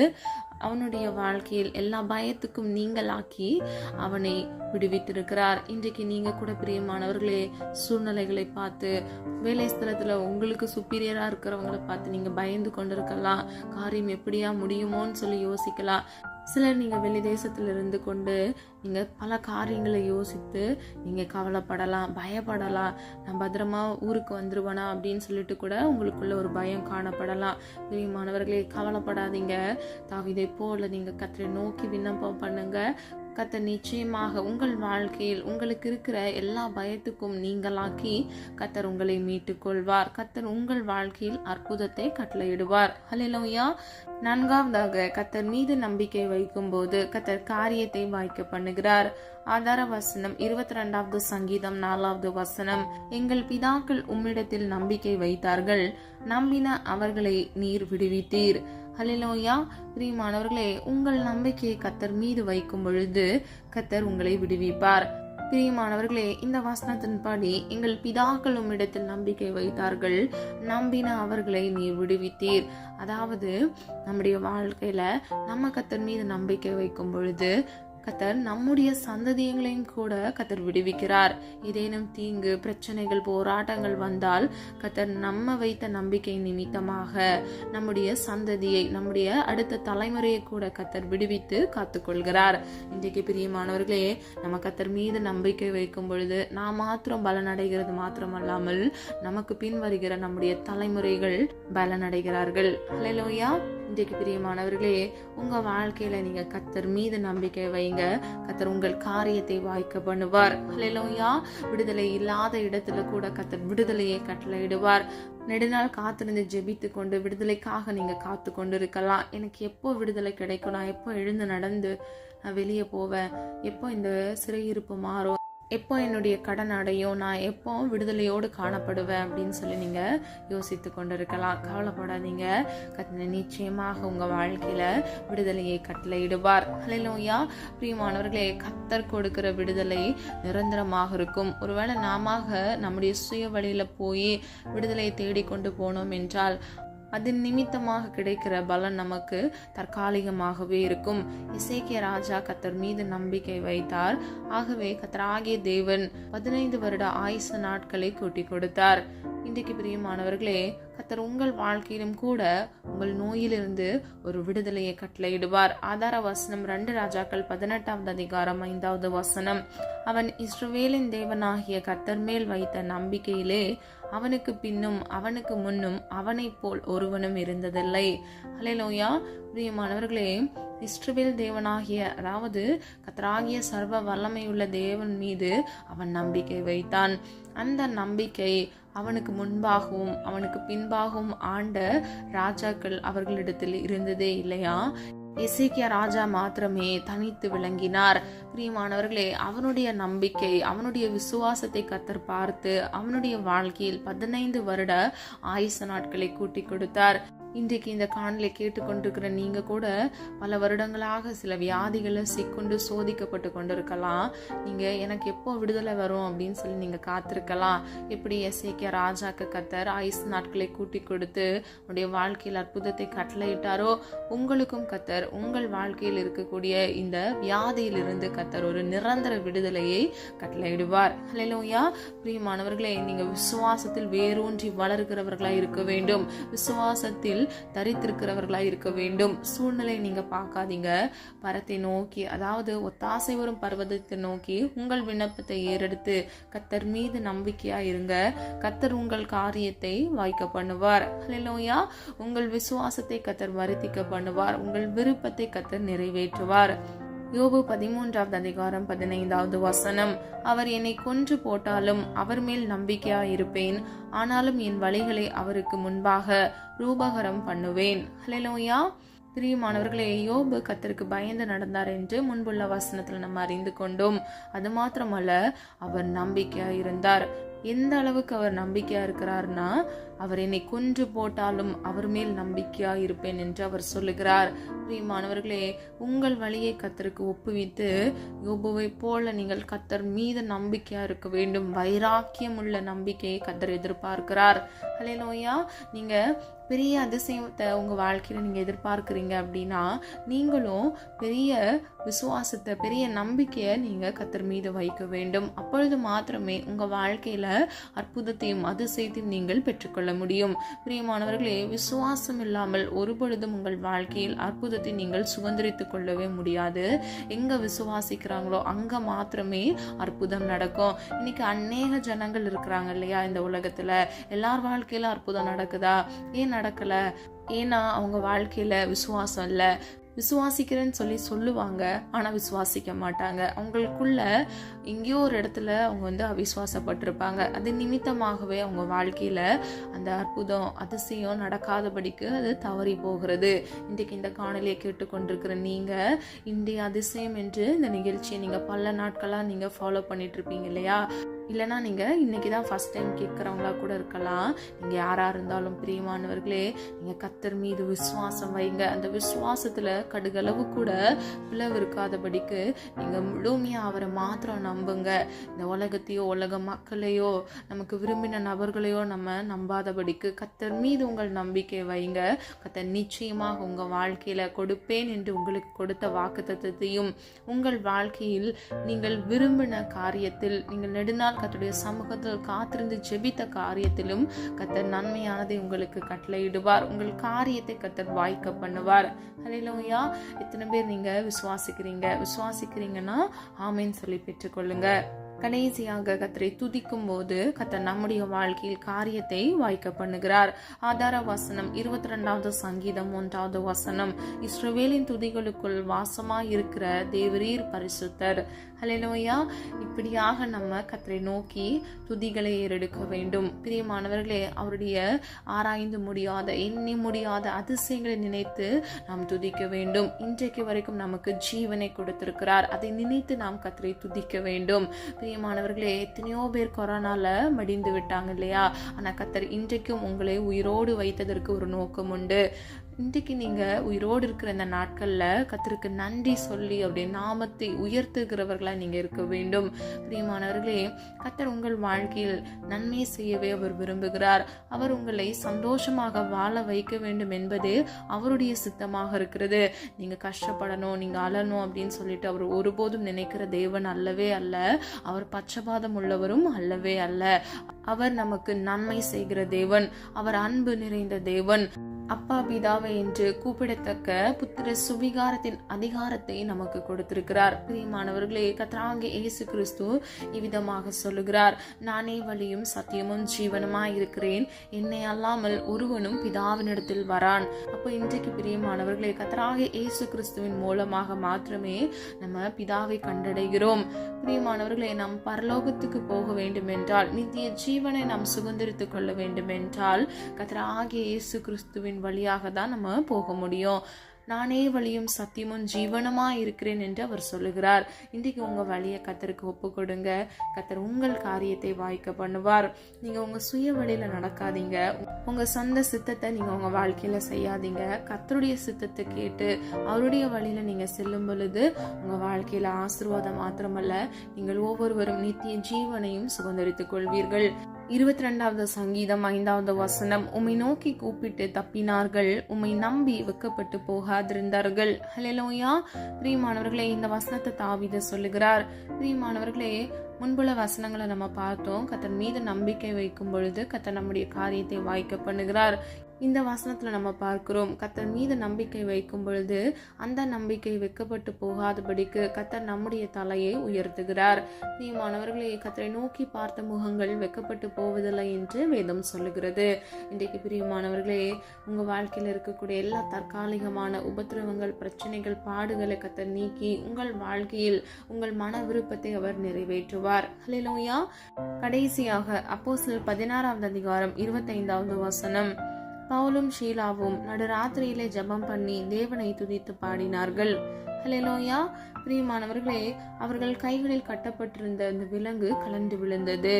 அவனுடைய வாழ்க்கையில் எல்லா பயத்துக்கும் நீங்களாக்கி அவனை விடுவித்திருக்கிறார். இன்றைக்கு நீங்க கூட பிரியமானவர்களே, சூழ்நிலைகளை பார்த்து, வேலை ஸ்தலத்துல உங்களுக்கு சுப்பீரியரா இருக்கிறவங்களை பார்த்து நீங்க பயந்து கொண்டிருக்கலாம். காரியம் எப்படியா முடியுமோன்னு சொல்லி யோசிக்கலாம். சிலர் நீங்க வெளி தேசத்துல இருந்து கொண்டு நீங்க பல காரியங்களை யோசித்து நீங்க கவலைப்படலாம், பயப்படலாம். நான் பத்திரமா ஊருக்கு வந்துருவேனா அப்படின்னு சொல்லிட்டு கூட உங்களுக்குள்ள ஒரு பயம் காணப்படலாம். பிரியமானவர்களே, கவலைப்படாதீங்க. தாவீதை போல நீங்க கர்த்தரை நோக்கி விண்ணப்பம் பண்ணுங்க. கர்த்தர் நிச்சயமாக உங்கள் வாழ்க்கையில் உங்களுக்கு இருக்கிற எல்லா பயத்துக்கும் நீங்களாக்கி கர்த்தர் உங்களை மீட்டுக் கொள்வார். கர்த்தர் உங்கள் வாழ்க்கையில் அற்புதத்தை கட்டளையிடுவார். ஹல்லேலூயா. 4வதாக, கர்த்தர் மீது நம்பிக்கை வைக்கும் போது கர்த்தர் காரியத்தை வாய்க்க பண்ணுகிறார். ஆதார வசனம் 22வது சங்கீதம் 4வது வசனம், எங்கள் பிதாக்கள் உம்மிடத்தில் நம்பிக்கை வைத்தார்கள், நம்பின அவர்களை நீர் விடுவித்தீர். ஹல்லேலூயா. பிரியமானவர்களே, உங்கள் நம்பிக்கையை கர்த்தர் மீது வைக்கும் பொழுது கர்த்தர் உங்களை விடுவிப்பார். பிரியமானவர்களே, இந்த வசனத்தின்படி எங்கள் பிதாக்கள் உம்மிடத்தில் நம்பிக்கை வைத்தார்கள், நம்பின அவர்களை நீர் விடுவித்தீர். அதாவது நம்முடைய வாழ்க்கையில நம்ம கர்த்தர் மீது நம்பிக்கை வைக்கும் பொழுது கர்த்தர் நம்முடைய சந்ததியங்களையும் கூட கர்த்தர் விடுவிக்கிறார். ஏதேனும் தீங்கு, பிரச்சனைகள், போராட்டங்கள் வந்தால் கர்த்தர் நம்ம வைத்த நம்பிக்கை நிமித்தமாக நம்முடைய சந்ததியை, நம்முடைய அடுத்த தலைமுறையை கூட கர்த்தர் விடுவித்து காத்துக்கொள்கிறார். இன்றைக்கு பிரியமானவர்களே, நம்ம கர்த்தர் மீது நம்பிக்கை வைக்கும் பொழுது நாம் மாத்திரம் பலனடைகிறது மாத்திரமல்லாமல் நமக்கு பின் வருகிற நம்முடைய தலைமுறைகள் பலனடைகிறார்கள். ஹல்லேலூயா. இன்றைக்கு பிரியமானவர்களே, உங்க வாழ்க்கையில நீங்க கர்த்தர் மீது நம்பிக்கை வைங்க. கர்த்தர் உங்கள் காரியத்தை வாய்க்க பண்ணுவார். ஹல்லேலூயா. விடுதலை இல்லாத இடத்துல கூட கர்த்தர் விடுதலையை கட்டளையிடுவார். நெடுநாள் காத்திருந்து ஜெபித்து கொண்டு விடுதலைக்காக நீங்க காத்து கொண்டு இருக்கலாம். எனக்கு எப்போ விடுதலை கிடைக்கும், நான் எப்போ எழுந்து நடந்து நான் வெளியே போவேன், எப்போ இந்த சிறையிருப்பு மாறும், எப்போ என்னுடைய கடன் அடையும், நான் எப்போ விடுதலையோடு காணப்படுவேன் அப்படின்னு சொல்லி நீங்க யோசித்து கொண்டிருக்கலாம். கவலைப்படாதீங்க. கர்த்தர் நிச்சயமாக உங்க வாழ்க்கையில விடுதலையை கட்டளையிடுவார். ஹல்லேலூயா. பிரியமானவர்களே, கர்த்தர் கொடுக்கிற விடுதலை நிரந்தரமாக இருக்கும். ஒருவேளை நாம நம்முடைய சுய வழியில போய் விடுதலையை தேடிக்கொண்டு போனோம் என்றால் அதன் நிமித்தமாக கிடைக்கிற பலன் நமக்கு தற்காலிகமாகவே இருக்கும். எசேக்கியா ராஜா கர்த்தர் மீது நம்பிக்கை வைத்தார். ஆகவே கர்த்தராகிய தேவன் 15 வருட ஆயுசு நாட்களை கூட்டி கொடுத்தார். இன்றைக்கு பிரியமானவர்களே, கர்த்தர் உங்கள் வாழ்க்கையிலும் கூட உங்கள் நோயிலிருந்து ஒரு விடுதலையை கட்டளையிடுவார். ஆதார வசனம் 2 ராஜாக்கள் 18வது அதிகாரம் 5வது வசனம். அவன் இஸ்ரவேலின் தேவனாகிய கர்த்தர் மேல் வைத்த நம்பிக்கையிலே அவனுக்கு பின்னும் அவனுக்கு முன்னும் அவனைப் போல் ஒருவனும் இருந்ததில்லை. அல்லேலூயா. பிரியமானவர்களே, இஸ்ரவேல் தேவனாகிய அதாவது கர்த்தராகிய சர்வ வல்லமையுள்ள தேவன் மீது அவன் நம்பிக்கை வைத்தான். அந்த நம்பிக்கை அவனுக்கு முன்பாகவும் அவனுக்கு பின்பாகவும் ஆண்ட ராஜாக்கள் அவர்களிடத்தில் இருந்ததே இல்லையா? எசேக்கியா ராஜா மாத்திரமே தனித்து விளங்கினார். பிரியமானவர்களே, அவனுடைய நம்பிக்கை, அவனுடைய விசுவாசத்தை கர்த்தர் பார்த்து அவனுடைய வாழ்க்கையில் 15 வருட ஆயுசு நாட்களை கூட்டி கொடுத்தார். இன்றைக்கு இந்த காணொளியை கேட்டுக்கொண்டிருக்கிற நீங்க கூட பல வருடங்களாக சில வியாதிகளை சிக்கொண்டு சோதிக்கப்பட்டு கொண்டிருக்கலாம். நீங்க எனக்கு எப்போ விடுதலை வரும் அப்படின்னு சொல்லி நீங்க காத்திருக்கலாம். எப்படி எசேக்கியா ராஜாக்கு கர்த்தர் ஆயுசு நாட்களை கூட்டி கொடுத்து உடைய வாழ்க்கையில் அற்புதத்தை கட்டளையிட்டாரோ, உங்களுக்கும் கர்த்தர் உங்கள் வாழ்க்கையில் இருக்கக்கூடிய இந்த வியாதியிலிருந்து கர்த்தர் ஒரு நிரந்தர விடுதலையை கட்டளையிடுவார். அல்லேலூயா. பிரியமானவர்களே, நீங்க விசுவாசத்தில் வேரூன்றி வளர்கிறவர்களாய் இருக்க வேண்டும். விசுவாசத்தில் தரித்திருக்கிறவர்களாய் இருக்க வேண்டும். சூழ்நிலை நீங்க பார்க்காதீங்க. பரத்தை நோக்கி, அதாவது ஒத்தாசை வரும் பர்வதத்தை நோக்கி உங்கள் விண்ணப்பத்தை ஏறெடுத்து கர்த்தர் மீது நம்பிக்கையா இருங்க. கர்த்தர் உங்கள் காரியத்தை வாய்க்க பண்ணுவார். அல்லேலூயா. உங்கள் விசுவாசத்தை கர்த்தர் வருத்திக்க பண்ணுவார். உங்கள் விருப்பத்தை கர்த்தர் நிறைவேற்றுவார். யோபு 13வது அதிகாரம் 15வது வசனம். அவர் என்னை கொன்று போட்டாலும் அவர் மேல் நம்பிக்கையா இருப்பேன், ஆனாலும் என் வழிகளை அவருக்கு முன்பாக ரூபகரம் பண்ணுவேன். அல்லேலூயா. பிரியமானவர்களே, யோபு கர்த்தருக்கு பயந்து நடந்தார் என்று முன்புள்ள வசனத்தில் நம்ம அறிந்து கொண்டோம். அது மாத்திரமல்ல, அவர் நம்பிக்கையா இருந்தார். எந்த அளவுக்கு அவர் நம்பிக்கையா இருக்கிறார்னா, அவர் என்னை கொன்று போட்டாலும் அவர் மேல் நம்பிக்கையா இருப்பேன் என்று அவர் சொல்லுகிறார். பிரியமானவர்களே, உங்கள் வழியை கர்த்தருக்கு ஒப்புவித்து யோபுவை போல நீங்கள் கர்த்தர் மீது நம்பிக்கையா இருக்க வேண்டும். வைராக்கியம் உள்ள நம்பிக்கையை கர்த்தர் எதிர்பார்க்கிறார். அல்லேலூயா. நீங்க பெரிய அதிசயத்தை உங்க வாழ்க்கையில நீங்க எதிர்பார்க்கிறீங்க அப்படின்னா, நீங்களும் பெரிய விசுவாசத்தை, பெரிய நம்பிக்கையை நீங்க கர்த்தர் மீது வைக்க வேண்டும். அப்பொழுது மாத்திரமே உங்க வாழ்க்கையில அற்புதத்தையும் அதிசயத்தையும் நீங்கள் பெற்றுக்கொள்ள முடியும். பிரியமானவர்களே, விசுவாசம் இல்லாமல் ஒரு பொழுதும் உங்கள் வாழ்க்கையில் அற்புதத்தை நீங்கள் சுதந்திரித்துக் கொள்ளவே முடியாது. எங்க விசுவாசிக்கிறாங்களோ அங்க மாத்திரமே அற்புதம் நடக்கும். இன்னைக்கு அநேக ஜனங்கள் இருக்கிறாங்க இல்லையா இந்த உலகத்துல. எல்லார் வாழ்க்கையில அற்புதம் நடக்குதா? ஏன் நடக்கல? ஏன்னா அவங்க வாழ்க்கையில விசுவாசம் இல்ல. விசுவாசிக்கிறேன்னு சொல்லி சொல்லுவாங்க, ஆனா விசுவாசிக்க மாட்டாங்க. அவங்களுக்குள்ள எங்கேயோ ஒரு இடத்துல அவங்க அவிசுவாசப்பட்டிருப்பாங்க. அது நிமித்தமாகவே அவங்க வாழ்க்கையில அந்த அற்புதம் அதிசயம் நடக்காதபடிக்கு அது தவறி போகிறது. இன்றைக்கு இந்த காணொலியை கேட்டுக்கொண்டிருக்கிற நீங்க இன்றைய அதிசயம் என்று இந்த நிகழ்ச்சியை நீங்க பல நாட்களா நீங்க ஃபாலோ பண்ணிட்டு இருப்பீங்க இல்லையா? இல்லைனா நீங்க இன்னைக்குதான் ஃபர்ஸ்ட் டைம் கேட்கறவங்களா கூட இருக்கலாம். நீங்க யாரா இருந்தாலும் பிரியமானவர்களே, நீங்க கர்த்தர் மீது விசுவாசம் வைங்க. அந்த விசுவாசத்துல கடுகளவு கூட பிளவு இருக்காதபடிக்கு நீங்க முழுமையா அவரை மாத்திரம் நம்புங்க. இந்த உலகத்தையோ உலக மக்களையோ நமக்கு விரும்பின நபர்களையோ நம்ம நம்பாதபடிக்கு கர்த்தர் மீது உங்கள் நம்பிக்கை வைங்க. கர்த்தர் நிச்சயமாக உங்க வாழ்க்கையில கொடுப்பேன் என்று உங்களுக்கு கொடுத்த வாக்குத்தத்தத்தையும் உங்கள் வாழ்க்கையில் நீங்கள் விரும்பின காரியத்தில் நீங்கள் நெடுநாள் கர்த்தருடைய சமூகத்தில் காத்திருந்து ஜெபித்த காரியத்திலும் கர்த்தர் நன்மையானதை உங்களுக்கு கட்டளையிடுவார். உங்கள் காரியத்தை கர்த்தர் வாய்க்க பண்ணுவார். அல்லேலூயா. எத்தனை பேர் நீங்க விசுவாசிக்கிறீங்கன்னா ஆமென் சொல்லி பெற்றுக்கொள்ளுங்க. கடைசியாக கர்த்தரை துதிக்கும் போது கர்த்தர் நம்முடைய வாழ்க்கையில் காரியத்தை வாய்க்க பண்ணுகிறார். ஆதார வசனம் 22வது சங்கீதம் 1வது வசனம். இஸ்ரவேலின் துதிகளுக்குள் வாசமாய் இருக்கிற தேவரீர் பரிசுத்தர். அல்லேலூயா. இப்படியாக நம்ம கர்த்தரை நோக்கி துதிகளை ஏறெடுக்க வேண்டும். பிரியமானவர்களே, அவருடைய ஆராய்ந்து முடியாத எண்ணி முடியாத அதிசயங்களை நினைத்து நாம் துதிக்க வேண்டும். இன்றைக்கு வரைக்கும் நமக்கு ஜீவனை கொடுத்திருக்கிறார். அதை நினைத்து நாம் கர்த்தரை துதிக்க வேண்டும். பிரியமானவர்களே, எத்தனையோ பேர் கொரோனால மடிந்து விட்டாங்க இல்லையா? ஆனா கர்த்தர் இன்றைக்கும் உங்களை உயிரோடு வைத்ததற்கு ஒரு நோக்கம் உண்டு. இன்றைக்கு நீங்க உயிரோடு இருக்கிற இந்த நாட்கள்ல கர்த்தருக்கு நன்றி சொல்லி அவருடைய நாமத்தை உயர்த்துகிறவர்களா நீங்க இருக்க வேண்டும். பிரியமானவர்களே, கர்த்தர் உங்கள் வாழ்க்கையில் நன்மை செய்யவே அவர் விரும்புகிறார். அவர் உங்களை சந்தோஷமாக வாழ வைக்க வேண்டும் என்பதே அவருடைய சித்தமாக இருக்கிறது. நீங்க கஷ்டப்படணும், நீங்க அழணும் அப்படின்னு சொல்லிட்டு அவர் ஒருபோதும் நினைக்கிற தேவன் அல்லவே அல்ல. அவர் பட்சபாதம் உள்ளவரும் அல்லவே அல்ல. அவர் நமக்கு நன்மை செய்கிற தேவன். அவர் அன்பு நிறைந்த தேவன். அப்பா பிதாவை என்று கூப்பிடத்தக்க புத்திர சுவிகாரத்தின் அதிகாரத்தை நமக்கு கொடுத்திருக்கிறார். பிரியமானவர்களே, கர்த்தராகிய இயேசு கிறிஸ்து இவ்விதமாக சொல்லுகிறார், நானே வழியும் சத்தியமும் ஜீவனுமாய் இருக்கிறேன், என்னை அல்லாமல் ஒருவனும் பிதாவினிடத்தில் வரான். அப்போ இன்றைக்கு பிரியமானவர்களே, கர்த்தராகிய இயேசு கிறிஸ்துவின் மூலமாக மாத்திரமே நம்ம பிதாவை கண்டடைகிறோம். பிரியமானவர்களே, நாம் பரலோகத்துக்கு போக வேண்டும் என்றால், நித்திய ஜீவனை நாம் சுதந்திரித்துக் கொள்ள வேண்டும் என்றால் கர்த்தராகிய இயேசு கிறிஸ்துவின் வழியாக தான் நம்ம போக முடியும். நானே வழியும் சத்தியமும் ஜீவனமா இருக்கிறேன் என்று அவர் சொல்லுகிறார். இன்றைக்கு உங்க வழியை கர்த்தருக்கு ஒப்பு கொடுங்க. கர்த்தர் உங்கள் காரியத்தை வாய்க்க பண்ணுவார். நீங்க உங்க சுய வழியில நடக்காதீங்க. உங்க சொந்த சித்தத்தை நீங்க உங்க வாழ்க்கையில செய்யாதீங்க. கர்த்தருடைய சித்தத்தை கேட்டு அவருடைய வழியில நீங்க செல்லும் பொழுது உங்க வாழ்க்கையில ஆசீர்வாதம் மாத்திரமல்ல, நீங்கள் ஒவ்வொருவரும் நித்திய ஜீவனையும் சுதந்திரித்துக் கொள்வீர்கள். 22வது சங்கீதம் 5வது வசனம், உம்மை நோக்கி கூப்பிட்டு தப்பினார்கள், உம்மை நம்பி வெக்கப்பட்டு போகாதிருந்தார்கள். ஹல்லேலூயா. பிரியமானவர்களே, இந்த வசனத்தை தாவீது சொல்லுகிறார். பிரியமானவர்களே, முன்புள்ள வசனங்களை நம்ம பார்த்தோம். கர்த்தர் மீது நம்பிக்கை வைக்கும் பொழுது கர்த்தர் நம்முடைய காரியத்தை வாய்க்க பண்ணுகிறார். இந்த வசனத்துல நம்ம பார்க்கிறோம், கர்த்தர் மீது நம்பிக்கை வைக்கும் பொழுது அந்த நம்பிக்கை வெக்கப்பட்டு போகாதபடிக்கு கர்த்தர் நம்முடைய தலையை உயர்த்துகிறார். பிரியமானவர்களே, கர்த்தரை நோக்கி பார்த்த முகங்கள் வெக்கப்பட்டு போவதில்லை என்று வேதம் சொல்லுகிறது. இன்றைக்கு பிரியமானவர்களே, உங்க வாழ்க்கையில இருக்கக்கூடிய எல்லா தற்காலிகமான உபத்திரவங்கள், பிரச்சனைகள், பாடுகளை கர்த்தர் நீக்கி உங்கள் வாழ்க்கையில் உங்கள் மன விருப்பத்தை அவர் நிறைவேற்றுவார். ஹல்லேலூயா. கடைசியாக அப்போஸ்தலர் 16வது அதிகாரம் 25வது வசனம், பவுலும் ஷீலாவும் நடுராத்திரியிலே ஜெபம் பண்ணி தேவனை துதித்து பாடினார்கள். ஹல்லேலூயா. பிரியமானவர்களே, அவர்கள் கைகளில் கட்டப்பட்டிருந்த அந்த விலங்கு கலந்து விழுந்தது.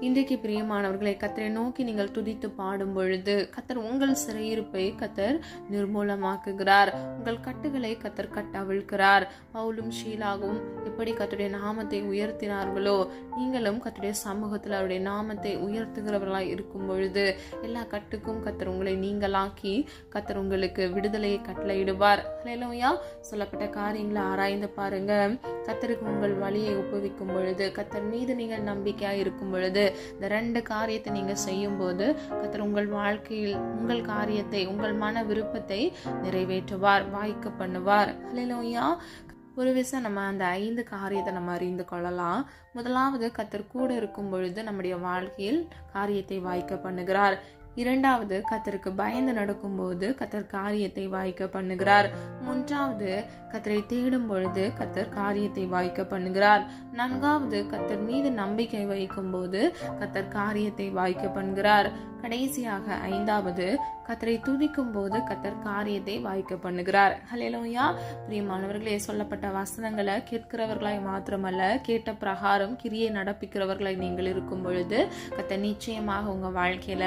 இன்றைக்கு பிரியமானவர்களை, கர்த்தரை நோக்கி நீங்கள் துதித்து பாடும் பொழுது கர்த்தர் உங்கள் சிறையிருப்பை கர்த்தர் நிர்மூலமாக்குகிறார். உங்கள் கட்டுகளை கர்த்தர் கட்டவிழ்கிறார். பவுலும் ஷீலாவும் எப்படி கர்த்தருடைய நாமத்தை உயர்த்தினார்களோ, நீங்களும் கர்த்தருடைய சமூகத்தில் அவருடைய நாமத்தை உயர்த்துகிறவர்களாய் இருக்கும் பொழுது எல்லா கட்டுக்கும் கர்த்தர் உங்களை நீங்களாக்கி கர்த்தர் உங்களுக்கு விடுதலையை கட்டளையிடுவார். ஹல்லேலூயா. சொல்லப்பட்ட காரியங்களை ஆராய்ந்து பாருங்க. கர்த்தருக்கு உங்கள் வழியை ஒப்புவிக்கும் பொழுது, கர்த்தர் மீது நீங்கள் நம்பிக்கையா இருக்கும் பொழுது, இந்த 2 காரியத்தை நீங்க செய்யும் போது கர்த்தர் உங்கள் வாழ்க்கையில் உங்கள் காரியத்தை, உங்கள் மன விருப்பத்தை நிறைவேற்றுவார், வாய்க்க பண்ணுவார். ஹல்லேலூயா. ஒரு விஷயம் நம்ம அந்த 5 காரியத்தை நம்ம அறிந்து கொள்ளலாம். முதலாவது, கர்த்தர் கூட இருக்கும் பொழுது நம்முடைய வாழ்க்கையில் காரியத்தை வாய்க்க பண்ணுகிறார். 2வது, கர்த்தருக்கு பயந்து நடக்கும்போது கர்த்தர் காரியத்தை வாய்க்க பண்ணுகிறார். 3வது, கர்த்தரை தேடும் பொழுது கர்த்தர் காரியத்தை வாய்க்க பண்ணுகிறார். 4வது, கர்த்தர் மீது நம்பிக்கை வைக்கும் போது கர்த்தர் காரியத்தை வாய்க்க பண்ணுகிறார். கடைசியாக 5வது, கர்த்தரை துதிக்கும் போது கர்த்தர் காரியத்தை வாய்க்க பண்ணுகிறார். ஹல்லேலூயா. பிரியமானவர்களே, சொல்லப்பட்ட வசனங்களை கேட்கிறவர்களாய் மாத்திரமல்ல, கேட்ட பிரகாரம் கிரியை நடப்பிக்கிறவர்களாய் நீங்கள் இருக்கும் பொழுது கர்த்தர் நிச்சயமாக உங்க வாழ்க்கையில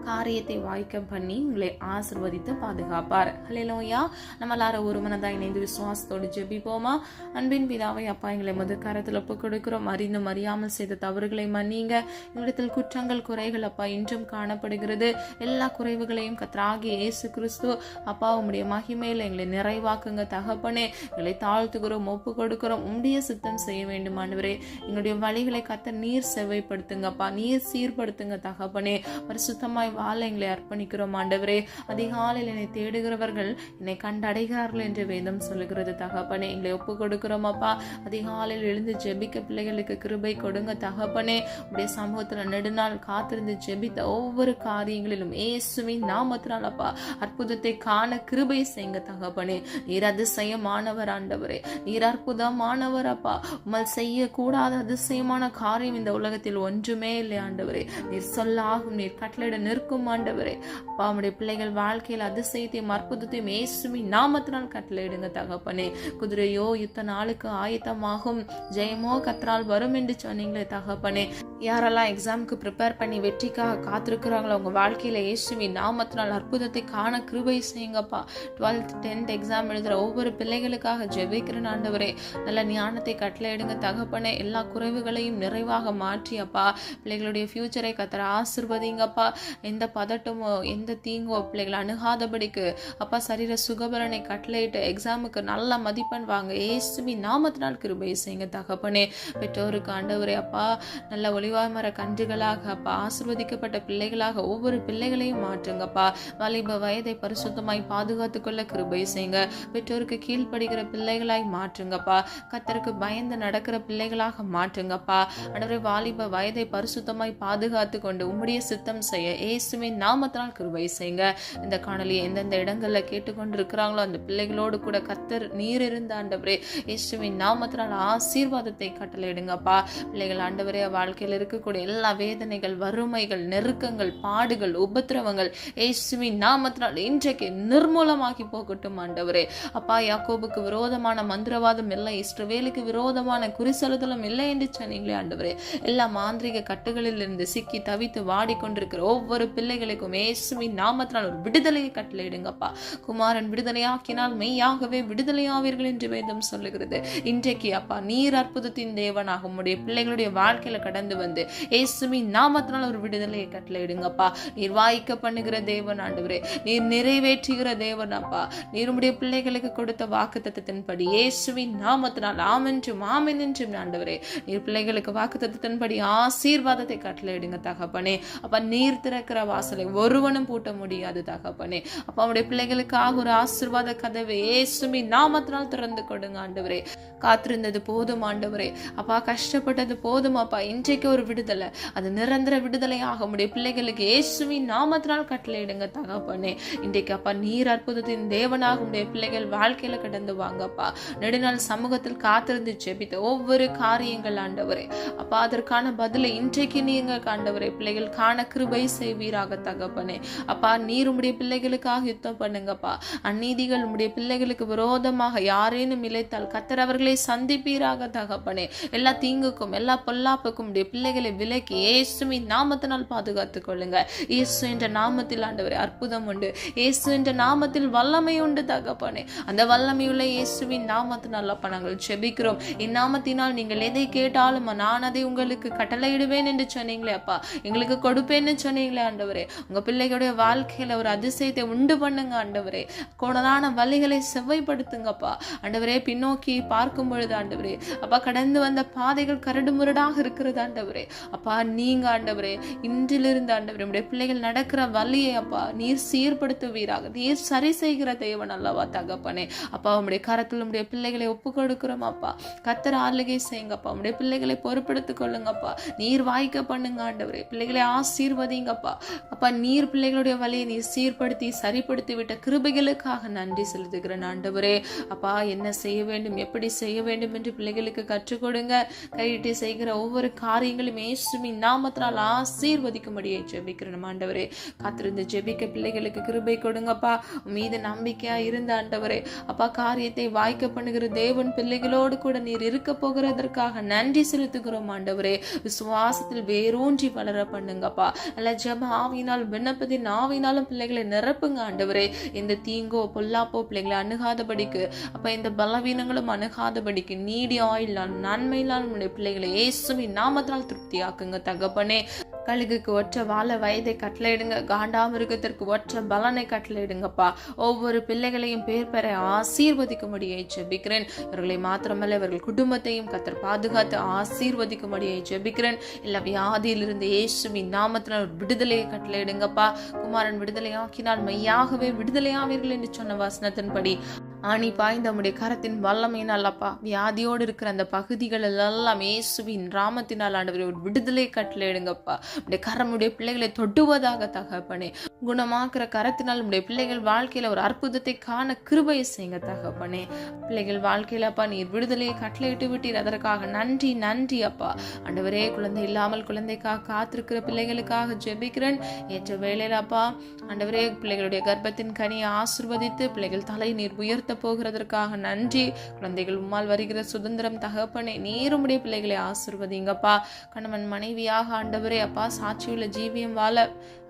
காரியத்தை வாய்க்க பண்ணி உங்களை ஆசீர்வதித்து பாதுகாப்பார். ஹல்லேலூயா. நம்ம எல்லாரும் ஒரு மனதா இணைந்து விசுவாசத்தோடு ஜெபிப்போமா? அன்பின் பிதாவை, அப்பா, எங்களை முதல் கரத்தில் ஒப்புக் கொடுக்கிறோம். அறிந்தும் அறியாமல் செய்த தவறுகளை மன்னிங்க. எங்களிடத்தில் குற்றங்கள், குறைகள் அப்பா இன்றும் காணப்படுகிறது. எல்லா குறைவுகளையும் கர்த்தராகிய இயேசு கிறிஸ்து அப்பா உம்முடைய மகிமையில எங்களை நிறைவாக்குங்க தகப்பனே. எங்களை தாழ்த்துகிறோம், ஒப்பு கொடுக்கிறோம். உம்முடைய சித்தம் செய்ய வேண்டும் ஆண்டவரே. எங்களுடைய வழிகளை கர்த்தர் நீர் செவ்வைப்படுத்துங்கப்பா, நீர் சீர்படுத்துங்க தகப்பனே. பரிசுத்தமாய் வாழ எங்களை அர்ப்பணிக்கிறோம் ஆண்டவரே. அதிகாலையில் என்னை தேடுகிறவர்கள் என்னை கண்டடைகிறார்கள் என்று வேதம் சொல்லுகிறது தகப்பனே. எங்களை ஒப்பு கொடுக்கிறோம் அப்பா. அதிகாலையில் எழுந்து ஜெபிக்க பிள்ளைகளுக்கு கிருபை கொடுங்க தகப்பனே. உடைய சமூகத்துல நெடுநாள் காத்திருந்து ஜெபித்த ஒவ்வொரு காரியங்களிலும் இயேசுவின் நாமத்தினால் அப்பா அற்புதத்தை காண கிருபை செய்யுங்க தகப்பனே. நீர் அதிசயமானவர் ஆண்டவரே, நீர் அற்புதமானவர் அப்பா. உம்மால் செய்யக்கூடாத அதிசயமான காரியம் இந்த உலகத்தில் ஒன்றுமே இல்லை ஆண்டவரே. நீர் சொல்லாகும், நீர் கட்டளையிட நிற்கும் ஆண்டவரே. அப்பா, உம்முடைய பிள்ளைகள் வாழ்க்கையில் அதிசயத்தையும் அற்புதத்தையும் இயேசுவின் நாமத்தினால் கட்டளையிடுங்க தகப்பனே. குதிரையோ யுத்த நாளுக்கு ஆயத்தமாகும், ஜெயமோ கர்த்தரால் வரும் என்று சொன்னீங்களே தகப்பனே. யாரெல்லாம் எக்ஸாமுக்கு ப்ரிப்பேர் பண்ணி வெற்றிக்காக காத்திருக்கிறார்கள் போறாங்களோ அவங்க வாழ்க்கையில இயேசுவின் நாமத்தினால் அற்புதத்தை காண கிருபை செய்யுங்கப்பா. 12th 10th எக்ஸாம் எழுதுற ஒவ்வொரு பிள்ளைகளுக்காக ஜெபிக்கிறேன் ஆண்டவரே. நல்ல ஞானத்தை கட்டளையிடுங்க தகப்பனே. எல்லா குறைவுகளையும் நிறைவாக மாற்றியப்பா பிள்ளைகளுடைய ஃபியூச்சரை கத்தர ஆசிர்வதிங்கப்பா. எந்த பதட்டமோ எந்த தீங்கோ பிள்ளைகளை அணுகாதபடிக்கு அப்பா சரீர சுகபலனை கட்டளையிட்டு எக்ஸாமுக்கு நல்ல மதிப்பெண் வாங்க இயேசுவின் நாமத்தினால் கிருபை செய்யுங்க தகப்பனே. பெற்றோருக்கு ஆண்டவரே அப்பா நல்ல ஒளிவாய் மர கன்றுகளாக அப்பா ஆசீர்வதிக்கப்பட்ட பிள்ளைகளாக ஒவ்வொரு பிள்ளைகளையும் மாற்றுங்கப்பா. வாலிப வயதை பரிசுத்தமாய் பாதுகாத்து கொள்ள கிருபை செய்யுங்க. பெற்றோருக்கு கீழ்ப்படுகிற பிள்ளைகளாய் மாற்றுங்கப்பா. கர்த்தருக்கு பயந்து நடக்கிற பிள்ளைகளாக மாற்றுங்கப்பா. ஆண்டவரே வாலிப வயதை பரிசுத்தமாய் பாதுகாத்து கொண்டு உம்முடைய சித்தம் செய்ய இயேசுவின் நாமத்தினால் கிருபை செய்யுங்க. இந்த காணொலியை எந்தெந்த இடங்கள்ல கேட்டுக்கொண்டு இருக்கிறாங்களோ அந்த பிள்ளைகளோடு கூட கர்த்தர் நீர் இருந்த ஆண்டவரே இயேசுவின் நாமத்தினால் ஆசீர்வாதத்தை கட்டளையிடுங்கப்பா. பிள்ளைகள் ஆண்டவரே வாழ்க்கையில் இருக்கக்கூடிய எல்லா வேதனைகள், வறுமைகள், நெருக்கங்கள், பாடுகள், உபத்திரவங்கள் இயேசுவின் நாமத்தினால் இன்றைக்கு நிர்மூலமாக்கி போகட்டும் ஆண்டவரே. அப்பா யாக்கோபுக்கு விரோதமான மந்திரவாதம் இல்லை, இஸ்ரவேலுக்கு விரோதமான குறிசெலுதலும் இல்லை என்று சொன்னீங்களே ஆண்டவரே. எல்லா மாந்திரிக கட்டுகளில் இருந்து சிக்கி தவித்து வாடிக்கொண்டிருக்கிற ஒவ்வொரு பிள்ளைகளுக்கும் இயேசுவின் நாமத்தினால் ஒரு விடுதலையை கட்டளையிடுங்கப்பா. குமாரன் விடுதலையாக்கினால் மெய்யாகவே விடுதலையாவீர்கள் என்று வேதம் சொல்லுகிறது. இன்றைக்கு அப்பா நீர் அற்புதத்தின் தேவனாக உம்முடைய பிள்ளைகளுடைய வாழ்க்கையில கடந்து வந்து இயேசுவின் நாமத்தினால் ஒரு விடுதலையை கட்டளையிடுங்கப்பா. நீர் வாய்க்க பண்ணுகிற தேவன் ஆண்டவரே, நீர் நிறைவேற்றுகிற தேவன் அப்பா. நீர் உம்முடைய பிள்ளைகளுக்கு கொடுத்த வாக்குத்தத்தத்தின்படி இயேசுவின் நாமத்தினால் ஆமென்றும் ஆமென் என்றும் ஆண்டவரே நீர் பிள்ளைகளுக்கு வாக்குத்தத்தத்தின்படி ஆசீர்வாதத்தை கட்டளையிடுங்க தகப்பனே. அப்ப நீர் திறக்கிற வாசலை ஒருவனும் பூட்ட முடியாது தகப்பனே. அப்ப அவருடைய பிள்ளைகளுக்காக ஒரு ஆசீர்வாத கதவை இயேசுவின் நாமத்தினால் திறந்து கொடுங்க ஆண்டவரே. காத்திருந்தது போதும் ஆண்டவரே அப்பா, கஷ்டப்பட்டது போதும் அப்பா. இன்றைக்கு ஒரு விடுதலை, அது நிரந்தர விடுதலையாக உம்முடைய பிள்ளைகளுக்கு இயேசுவின் நாமத்தினால் கட்டளையிடுங்க தகப்பனே. இன்றைக்கு அப்பா நீர் அற்புதத்தின் தேவனாக உம்முடைய பிள்ளைகள் வாழ்க்கையில கடந்து வாங்கப்பா. நெடுநாள் சமூகத்தில் காத்திருந்து ஜெபித்த ஒவ்வொரு காரியங்கள் ஆண்டவரே அப்பா அதற்கான பதிலை இன்றைக்கு நீங்க ஆண்டவரே பிள்ளைகள் காண கிருபை செய்வீராக தகப்பனே. அப்பா நீர் உம்முடைய பிள்ளைகளுக்காக யுத்தம் பண்ணுங்கப்பா. அநீதிகள் உம்முடைய பிள்ளைகளுக்கு விரோதமாக யாரேனும் இழைத்தால் கர்த்தர் அவர்களை சந்திப்பீராக தகப்பனே. எல்லா தீங்குக்கும் எல்லா பொல்லாப்புக்கும் உடைய பிள்ளைகளை விலக்கி இயேசுவின் நாமத்தினால் பாதுகாத்துக் கொள்ளுங்க. இயேசு என்ற நாமத்தில் ஆண்டவரே அற்புதம் உண்டு, இயேசு என்ற நாமத்தில் வல்லமை உண்டு தகப்பனே. அந்த வல்லமையுள்ள இயேசுவின் நாமத்தினால் அப்பா நாங்கள் ஜெபிக்கிறோம். இந்நாமத்தினால் நீங்கள் எதை கேட்டாலும் நான் அதை உங்களுக்கு கட்டளையிடுவேன் என்று சொன்னீங்களே அப்பா, எங்களுக்கு கொடுப்பேன்னு சொன்னீங்களே ஆண்டவரே. உங்க பிள்ளைகளுடைய வாழ்க்கையில ஒரு அதிசயத்தை உண்டு பண்ணுங்க ஆண்டவரே. கோடலான வழிகளை செவ்வாய்ப்படுத்துங்கப்பா ஆண்டவரே. பின்னோக்கி பார்க்கும் பொழுது ஆண்டவரே அப்பா கடந்து வந்த பாதைகள் கரடு முரடாக இருக்கிறது ஆண்டவரே. அப்பா நீங்க ஆண்டவரே இன்றிலிருந்து ஆண்டவரே உடைய பிள்ளைகள் நடக்கிற வழியை அப்பா நீர் சீர்படுத்துவீராக. நீர் சரி செய்கிற தேவன் அல்லவா தகப்பனே. அப்பா உடைய கரத்தில் உடைய பிள்ளைகளை ஒப்பு கொடுக்கிறோம் அப்பா. கர்த்தர் ஆளுகை செய்யுங்கப்பா. உடைய பிள்ளைகளை பொறுப்படுத்திக் கொள்ளுங்கப்பா. நீர் வாய்க்க பண்ணுங்க ஆண்டவரே. பிள்ளைகளை ஆசீர்வதிங்கப்பா. அப்பா நீர் பிள்ளைகளுடைய வழியை நீர் சீர்படுத்தி சரிப்படுத்தி விட்ட கிருபைகளுக்காக நன்றி செலுத்துகிறேன் ஆண்டவரே. அப்பா என்ன செய்ய வேண்டும், எப்படி செய்ய வேண்டும் என்று பிள்ளைகளுக்கு கற்றுக் கொடுங்க. கையிட்டு செய்கிற ஒவ்வொரு காரியங்களும் இயேசுவின் நாமத்தினால் ஆசீர்வதிக்கும்படியே ஜெபிக்கிறேன் ஆண்டவரே. காத்திருந்து ஜெபிக்க பிள்ளைகளுக்கு கிருபை கொடுங்கப்பா. மீது நம்பிக்கையா இருந்த ஆண்டவரே அப்பா காரியத்தை வாய்க்க பண்ணுகிற தேவன் பிள்ளைகளோடு கூட நீர் இருக்க போகிறதற்காக நன்றி செலுத்துகிறோம் ஆண்டவரே. விசுவாசத்தில் வேரூன்றி வளர பண்ணுங்கப்பா. அல்ல ஜெப ஆவினால் விண்ணப்பத்தின் ஆவினாலும் பிள்ளைகளை நிரப்புங்க ஆண்டவரே. எந்த தீங்கோ பொல்லாப்போ பிள்ளைகளை அணுகாதபடிக்கு அப்ப இந்த பலவீனங்களும் அணுகாதபடிக்கு நீடி ஆயுளால் நன்மையினால் உடைய பிள்ளைகளை இயேசுவின் நாமத்தினால் திருப்தியாக்குங்க தகப்பனே. கழுகுக்கு ஒற்ற வாழ வயதை கட்டளையிடுங்க, காண்டாமிருகத்திற்கு ஒற்ற பலனை கட்டளையிடுங்கப்பா. ஒவ்வொரு பிள்ளைகளையும் பேர் பெற ஆசீர்வதிக்கும்படியை ஜெபிக்கிறேன். இவர்களை மாத்திரமல்ல இவர்கள் குடும்பத்தையும் கர்த்தர் பாதுகாத்து ஆசீர்வதிக்கும்படியை ஜெபிக்கிறேன். எல்லா வியாதியிலிருந்து இயேசுவின் நாமத்தினால் ஒரு விடுதலையை கட்டளையிடுங்கப்பா. குமாரன் விடுதலையாக்கினால் மெய்யாகவே விடுதலையாவீர்கள் என்று சொன்ன வசனத்தின்படி ஆணி பாய்ந்த உடைய கரத்தின் வல்லமையினால் அப்பா வியாதியோடு இருக்கிற அந்த பகுதிகள் எல்லாம் இயேசுவின் நாமத்தினால் ஆண்டவரே ஒரு விடுதலை கட்டளையிடுங்கப்பா. உடைய கரம் உடைய பிள்ளைகளை தொட்டுவதாக தகப்பனே. குணமாக்குற கரத்தினால் உடைய பிள்ளைகள் வாழ்க்கையில ஒரு அற்புதத்தை காண கிருபை செய்யுங்க தகப்பனே. பிள்ளைகள் வாழ்க்கையில அப்பா நீர் விடுதலையை கட்டளையிட்டு விட்டீர், அதற்காக நன்றி நன்றி அப்பா. ஆண்டவரே, குழந்தை இல்லாமல் குழந்தைக்காக காத்திருக்கிற பிள்ளைகளுக்காக ஜெபிக்கிறேன். ஏற்ற வேளையில அப்பா ஆண்டவரே, பிள்ளைகளுடைய கர்ப்பத்தின் கனியை ஆசீர்வதித்து பிள்ளைகள் தலை நீர் உயர்த்த போகிறதற்காக நன்றி. குழந்தைகள் உம்மால் வருகிற சுதந்திரம் தகப்பனே, நீருமுடைய பிள்ளைகளை ஆசீர்வதிங்கப்பா. கணவன் மனைவியாக ஆண்டவரே அப்பா சாட்சியுள்ள ஜீவியம் வாழ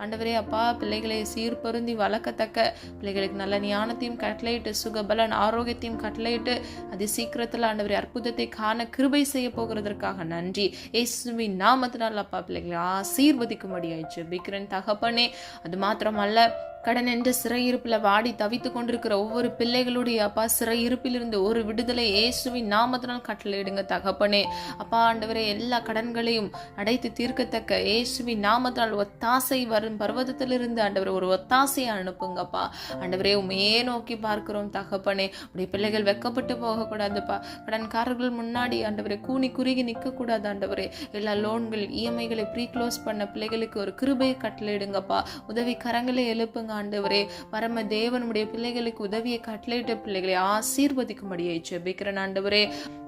ஆண்டவரே அப்பா பிள்ளைகளை சீர்பொருந்தி வளர்க்கத்தக்க பிள்ளைகளுக்கு நல்ல ஞானத்தையும் கட்டளையிட்டு சுகபலன் ஆரோக்கியத்தையும் கட்டளையிட்டு அது சீக்கிரத்தில் ஆண்டவரே அற்புதத்தை காண கிருபை செய்ய போகிறதற்காக நன்றி. இயேசுவின் நாமத்தினால் அப்பா பிள்ளைகளை ஆசீர்வதிக்கும்படியாய் ஜெபிக்கிறேன் தகப்பனே. அது மாத்திரமல்ல, கடன் என்ற சிறையிருப்பில் வாடி தவித்து கொண்டிருக்கிற ஒவ்வொரு பிள்ளைகளுடைய அப்பா சிறையிருப்பிலிருந்து ஒரு விடுதலை இயேசுவின் நாமத்தினால் கட்டளையிடுங்க தகப்பனே. அப்பா ஆண்டவரே, எல்லா கடன்களையும் அடைத்து தீர்க்கத்தக்க இயேசுவின் நாமத்தினால் ஒத்தாசை வரும் பர்வதத்திலிருந்து ஆண்டவரே ஒரு ஒத்தாசையை அனுப்புங்கப்பா. ஆண்டவரே, உண்மையே நோக்கி பார்க்கிறோம் தகப்பனே. உடைய பிள்ளைகள் வெக்கப்பட்டு போகக்கூடாதுப்பா. கடன்காரர்கள் முன்னாடி ஆண்டவரே கூனி குறுகி நிற்க கூடாது ஆண்டவரே. எல்லா லோன்கள் இஎம்ஐகளை ப்ரீ க்ளோஸ் பண்ண பிள்ளைகளுக்கு ஒரு கிருபையை கட்டளையிடுங்கப்பா. உதவி கரங்களை எழுப்புங்க ஆண்டவரே. பரம தேவனுடைய பிள்ளைகளுக்கு உதவியை கட்டளையிட்ட பிள்ளைகளை ஆசீர்வதிக்கும்படியை ஜெபிக்கிறேன் ஆண்டவரே.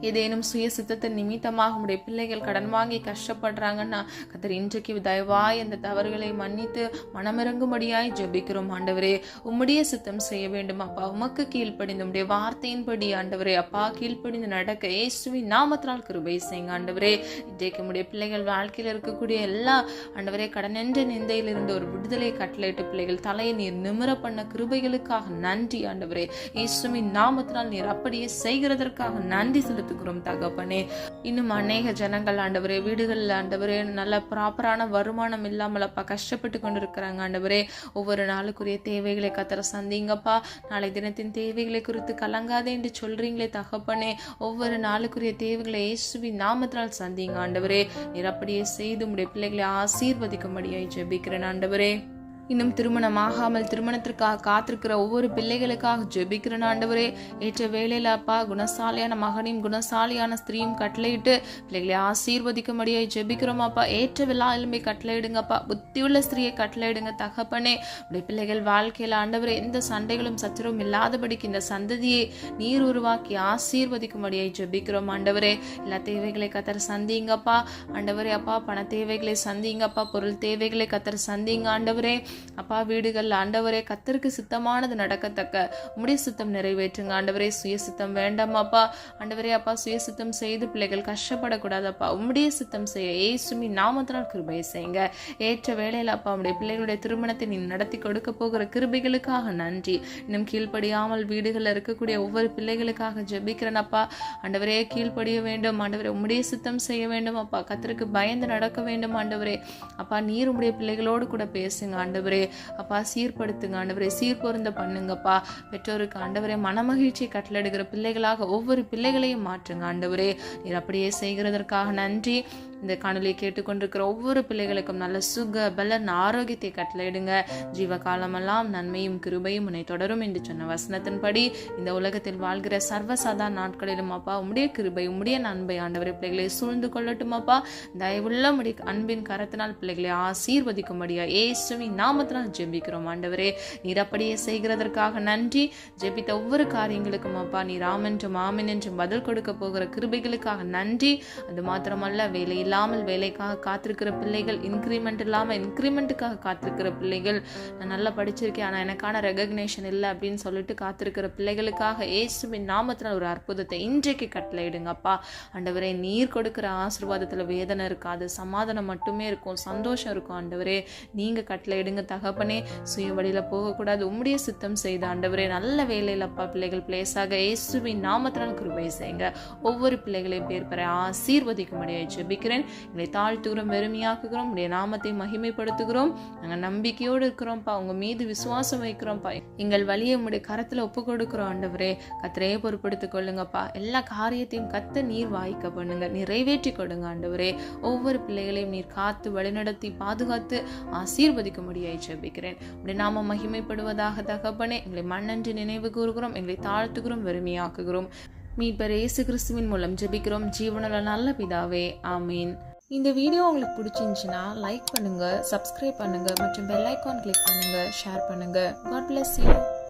ஏதேனும் சுய சித்தத்தின் நிமித்தமாக உடைய பிள்ளைகள் கடன் வாங்கி கஷ்டப்படுறாங்கன்னா கர்த்தர் இன்றைக்கு தயவாய் அந்த தவறுகளை மன்னித்து மனமிறங்கும்படியாய் ஜெபிக்கிறோம் ஆண்டவரே. உம்முடைய சித்தம் செய்ய வேண்டும் அப்பா. உமக்கு கீழ்ப்படிந்து உடைய வார்த்தையின்படி ஆண்டவரே அப்பா கீழ்ப்படிந்து நடக்க இயேசுவின் நாமத்தினால் கிருபை செய்யுங்க ஆண்டவரே. இன்றைக்கு உடைய பிள்ளைகள் வாழ்க்கையில் இருக்கக்கூடிய எல்லா ஆண்டவரே கடன் என்ற நிந்தையிலிருந்து ஒரு விடுதலை கட்டளையிட்டு பிள்ளைகள் தலையை நீர் நிமிர பண்ண கிருபைகளுக்காக நன்றி ஆண்டவரே. இயேசுவின் நாமத்தினால் நீர் அப்படியே செய்கிறதற்காக நன்றி செலுத்துகிறோம் தகப்பனே. இன்னும் அநேக ஜனங்கள் ஆண்டவரே வீடுகளில் ஆண்டவரே நல்ல ப்ராப்பரான வருமானம் இல்லாமல் அப்பா கஷ்டப்பட்டு கொண்டிருக்கிறாங்க ஆண்டவரே. ஒவ்வொரு நாளுக்குரிய தேவைகளை கர்த்தர் சந்திங்கப்பா. நாளை தினத்தின் தேவைகளை குறித்து கலங்காதே என்று சொல்றீங்களே தகப்பனே. ஒவ்வொரு நாளுக்குரிய தேவைகளை இயேசுவின் நாமத்தினால் சந்திங்க ஆண்டவரே. நீர் அப்படியே செய்து உடைய பிள்ளைகளை ஆசீர்வதிக்கும்படியாய் ஜெபிக்கிறேன் ஆண்டவரே. இன்னும் திருமணமாகாமல் திருமணத்திற்காக காத்திருக்கிற ஒவ்வொரு பிள்ளைகளுக்காக ஜெபிக்கிறேன் ஆண்டவரே. ஏற்ற வேளையில அப்பா குணசாலியான மகனையும் குணசாலியான ஸ்திரீயும் கட்டளையிட்டு பிள்ளைகளை ஆசீர்வதிக்கும்படியாய் ஜெபிக்கிறோம் அப்பா. ஏற்ற விழாலுமே கட்டளையிடுங்கப்பா. புத்தியுள்ள ஸ்திரீயை கட்டளையிடுங்க தகப்பனே. உடைய பிள்ளைகள் வாழ்க்கையில் ஆண்டவரே எந்த சண்டைகளும் சச்சரவும் இல்லாதபடிக்கு இந்த சந்ததியை நீர் உருவாக்கி ஆசீர்வதிக்கும்படியாய் ஜெபிக்கிறோம் ஆண்டவரே. எல்லா தேவைகளை கர்த்தர் சந்திங்கப்பா ஆண்டவரே. அப்பா பண தேவைகளை சந்திங்கப்பா. பொருள் தேவைகளை கர்த்தர் சந்திங்க ஆண்டவரே. அப்பா வீடுகள் ஆண்டவரே கர்த்தருக்கு சித்தமானது நடக்கத்தக்க உம்முடைய சித்தம் நிறைவேற்றுங்க ஆண்டவரே. சுய சித்தம் வேண்டாம் அப்பா ஆண்டவரே. அப்பா சுய சித்தம் செய்து பிள்ளைகள் கஷ்டப்படக்கூடாது அப்பா. உம்முடைய சித்தம் செய்ய இயேசுவின் நாமத்தினால் கிருபை செய்யுங்க. ஏற்ற வேளையில் அப்பா உம்முடைய பிள்ளைகளுடைய திருமணத்தை நீ நடத்தி கொடுக்க போகிற கிருபைகளுக்காக நன்றி. இன்னும் கீழ்ப்படியாமல் வீடுகளில் இருக்கக்கூடிய ஒவ்வொரு பிள்ளைகளுக்காக ஜெபிக்கிறேன் அப்பா ஆண்டவரே. கீழ்ப்படிய வேண்டும் ஆண்டவரே. உம்முடைய சித்தம் செய்ய வேண்டும் அப்பா. கர்த்தருக்கு பயந்து நடக்க வேண்டும் ஆண்டவரே. அப்பா நீர் உம்முடைய பிள்ளைகளோடு கூட பேசுங்க ஆண்டவரே. அப்பா சீர்படுத்துங்க ஆண்டவரே. சீர்பொருந்த பண்ணுங்கப்பா. பெற்றோருக்கு ஆண்டவரே மனமகிழ்ச்சியை கட்டளையிடுகிற பிள்ளைகளாக ஒவ்வொரு பிள்ளைகளையும் மாற்றுங்க ஆண்டவரே. நீர் அப்படியே செய்கிறதற்காக நன்றி. இந்த காணொலியை கேட்டுக்கொண்டிருக்கிற ஒவ்வொரு பிள்ளைகளுக்கும் நல்ல சுக பலன் ஆரோக்கியத்தை கட்டளையிடுங்க. ஜீவ காலமெல்லாம் நன்மையும் கிருபையும் உன்னை தொடரும் என்று சொன்ன வசனத்தின்படி இந்த உலகத்தில் வாழ்கிற சர்வசாதாரண நாட்களிலும் அப்பா உம்முடைய கிருபை உம்முடைய நன்மை ஆண்டவரை பிள்ளைகளை சூழ்ந்து கொள்ளட்டும் அப்பா. தயவுள்ள உம்முடைய அன்பின் கரத்தினால் பிள்ளைகளை ஆசீர்வதிக்கும்படியா இயேசுவின் நாமத்தினால் ஜெபிக்கிறோம் ஆண்டவரே. நீர் அப்படியே செய்கிறதற்காக நன்றி. ஜெபித்த ஒவ்வொரு காரியங்களுக்கும் அப்பா நீர் ஆமென்றும் ஆமென் என்றும் பதில் கொடுக்க போகிற கிருபைகளுக்காக நன்றி. அது மாத்திரமல்ல வேலை இல்லாமல் வேலைக்காக காத்திருக்கிற பிள்ளைகள், இன்க்ரிமெண்ட் இல்லாமல் இன்க்ரிமெண்ட்டுக்காக காத்திருக்கிற பிள்ளைகள், நான் நல்லா படிச்சிருக்கேன் ஆனால் எனக்கான ரெகக்னேஷன் இல்லை அப்படின்னு சொல்லிட்டு காத்திருக்கிற பிள்ளைகளுக்காக இயேசுவின் நாமத்தில் ஒரு அற்புதத்தை இன்றைக்கு கட்டளையிடுங்கப்பா ஆண்டவரே. நீர் கொடுக்கிற ஆசீர்வாதத்தில் வேதனை இருக்காது, சமாதானம் மட்டுமே இருக்கும், சந்தோஷம் இருக்கும் ஆண்டவரே. நீங்கள் கட்டளையிடுங்க தகப்பனே. சுய வழியில் போகக்கூடாது, உம்முடைய சித்தம் செய்த ஆண்டவரே. நல்ல வேலையில் அப்பா பிள்ளைகள் பிளேஸாக இயேசுவின் நாமத்தினால் கிருபை செய்யுங்க. ஒவ்வொரு பிள்ளைகளையும் பேர் பெற ஆசீர்வதிக்கும்படியாக ஜெபிக்கிறேன். எங்களை தாழ்த்துகிறோம், வெறுமையாக்குகிறோம், உடைய நாமத்தை மகிமைப்படுத்துகிறோம். நாங்கள் நம்பிக்கையோடு இருக்கிறோம்ப்பா. உங்க மீது விசுவாசம் வைக்கிறோம்ப்பா. எங்கள் வழியை உங்களுடைய கரத்துல ஒப்பு கொடுக்கிறோம் ஆண்டவரே. கர்த்தரே பொறுப்படுத்திக் கொள்ளுங்கப்பா. எல்லா காரியத்தையும் கர்த்தர் நீர் வாய்க்க பண்ணுங்க, நிறைவேற்றி கொடுங்க ஆண்டவரே. ஒவ்வொரு பிள்ளைகளையும் நீர் காத்து வழிநடத்தி பாதுகாத்து ஆசீர்வதிக்கும்படியாய் ஜெபிக்கிறேன். உடைய நாம மகிமைப்படுவதாக தகப்பனே. எங்களை மண்ணன்று நினைவு கூறுகிறோம், எங்களை தாழ்த்துகிறோம், வெறுமையாக்குகிறோம். மீட்பர் இயேசு கிறிஸ்துவின் மூலம் ஜெபிக்கிறோம் ஜீவனுள்ள நல்ல பிதாவே, ஆமீன். இந்த வீடியோ உங்களுக்கு பிடிச்சிருந்துச்சுன்னா லைக் பண்ணுங்கள், சப்ஸ்கிரைப் பண்ணுங்கள் மற்றும் பெல் ஐக்கான் கிளிக் பண்ணுங்கள், ஷேர் பண்ணுங்கள். God bless you.